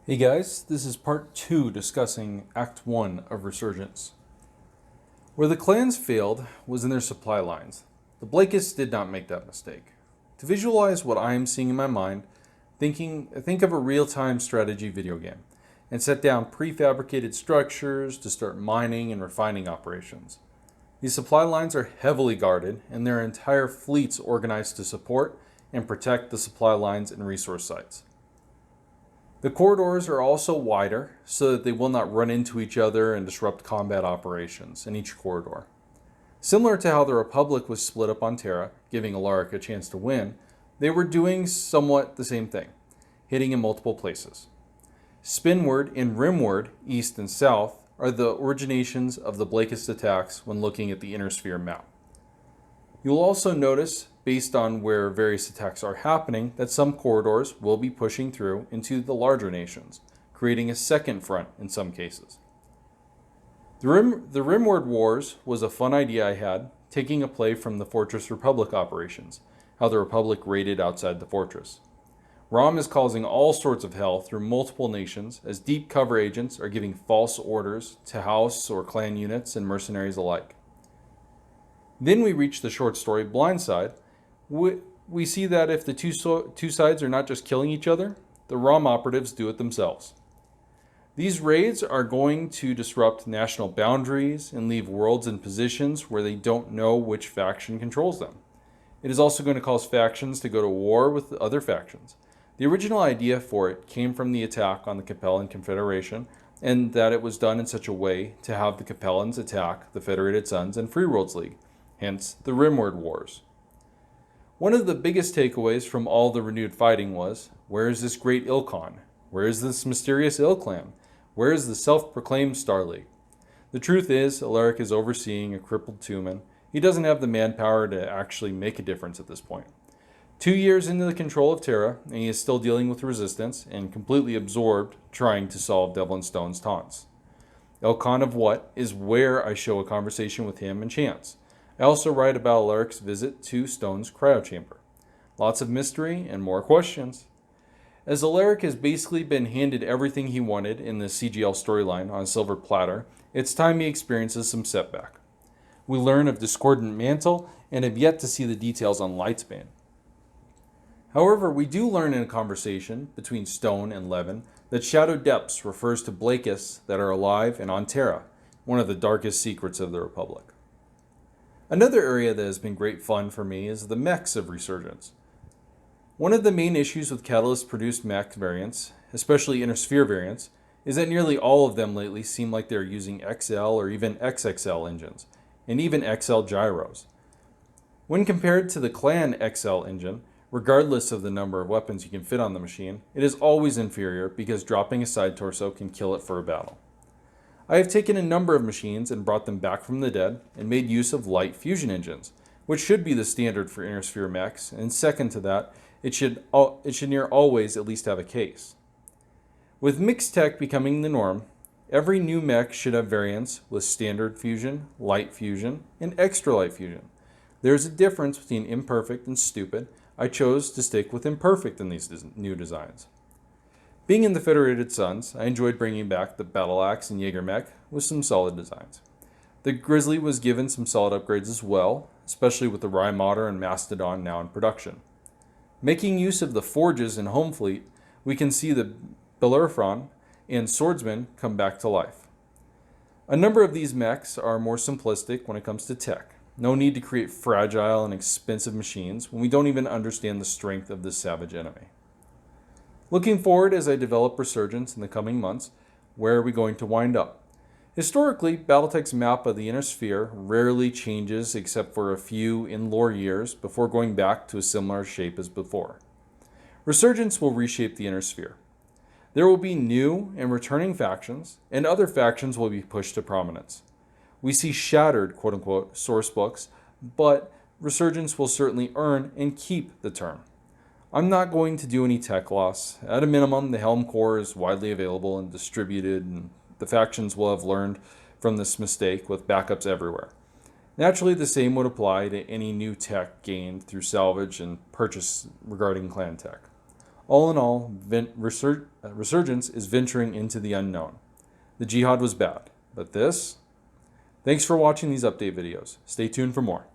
Hey guys, this is part 2 discussing Act 1 of Resurgence. Where the clans failed was in their supply lines. The Blakists did not make that mistake. To visualize what I am seeing in my mind, think of a real-time strategy video game and set down prefabricated structures to start mining and refining operations. These supply lines are heavily guarded and there are entire fleets organized to support and protect the supply lines and resource sites. The corridors are also wider so that they will not run into each other and disrupt combat operations in each corridor. Similar to how the Republic was split up on Terra, giving Alaric a chance to win, they were doing somewhat the same thing, hitting in multiple places. Spinward and rimward, east and south, are the originations of the Blakist attacks when looking at the Inner Sphere map. You will also notice, based on where various attacks are happening, that some corridors will be pushing through into the larger nations, creating a second front in some cases. The Rimward Wars was a fun idea I had, taking a play from the Fortress Republic operations, how the Republic raided outside the fortress. Rom is causing all sorts of hell through multiple nations as deep cover agents are giving false orders to house or clan units and mercenaries alike. Then we reach the short story Blindside. We see that if the two sides are not just killing each other, the ROM operatives do it themselves. These raids are going to disrupt national boundaries and leave worlds in positions where they don't know which faction controls them. It is also going to cause factions to go to war with other factions. The original idea for it came from the attack on the Capellan Confederation, and that it was done in such a way to have the Capellans attack the Federated Sons and Free Worlds League, hence the Rimward Wars. One of the biggest takeaways from all the renewed fighting was, where is this great Ilkhan? Where is this mysterious Ilklan? Where is the self-proclaimed Star League? The truth is, Alaric is overseeing a crippled Tumen. He doesn't have the manpower to actually make a difference at this point. 2 years into the control of Terra, and he is still dealing with resistance and completely absorbed trying to solve Devlin Stone's taunts. Ilkhan of What is where I show a conversation with him and Chance. I also write about Alaric's visit to Stone's cryochamber. Lots of mystery and more questions. As Alaric has basically been handed everything he wanted in the CGL storyline on a silver platter, it's time he experiences some setback. We learn of Discordant Mantle and have yet to see the details on Lightsbane. However, we do learn in a conversation between Stone and Levin that Shadow Depths refers to Blakists that are alive and on Terra, one of the darkest secrets of the Republic. Another area that has been great fun for me is the mechs of Resurgence. One of the main issues with Catalyst-produced mech variants, especially Inner Sphere variants, is that nearly all of them lately seem like they're using XL or even XXL engines, and even XL gyros. When compared to the Clan XL engine, regardless of the number of weapons you can fit on the machine, it is always inferior because dropping a side torso can kill it for a battle. I have taken a number of machines and brought them back from the dead and made use of light fusion engines, which should be the standard for Inner Sphere mechs, and second to that, it should near always at least have a case. With mixed tech becoming the norm, every new mech should have variants with standard fusion, light fusion, and extra light fusion. There is a difference between imperfect and stupid. I chose to stick with imperfect in these new designs. Being in the Federated Sons, I enjoyed bringing back the Battle Axe and Jaeger mech with some solid designs. The Grizzly was given some solid upgrades as well, especially with the Rye Modder and Mastodon now in production. Making use of the Forges in Home Fleet, we can see the Bellerophon and Swordsman come back to life. A number of these mechs are more simplistic when it comes to tech. No need to create fragile and expensive machines when we don't even understand the strength of this savage enemy. Looking forward as I develop Resurgence in the coming months, where are we going to wind up? Historically, Battletech's map of the Inner Sphere rarely changes except for a few in-lore years before going back to a similar shape as before. Resurgence will reshape the Inner Sphere. There will be new and returning factions, and other factions will be pushed to prominence. We see shattered, quote-unquote, sourcebooks, but Resurgence will certainly earn and keep the term. I'm not going to do any tech loss. At a minimum, the Helm Core is widely available and distributed, and the factions will have learned from this mistake with backups everywhere. Naturally, the same would apply to any new tech gained through salvage and purchase regarding clan tech. All in all, Resurgence is venturing into the unknown. The Jihad was bad, but this? Thanks for watching these update videos. Stay tuned for more.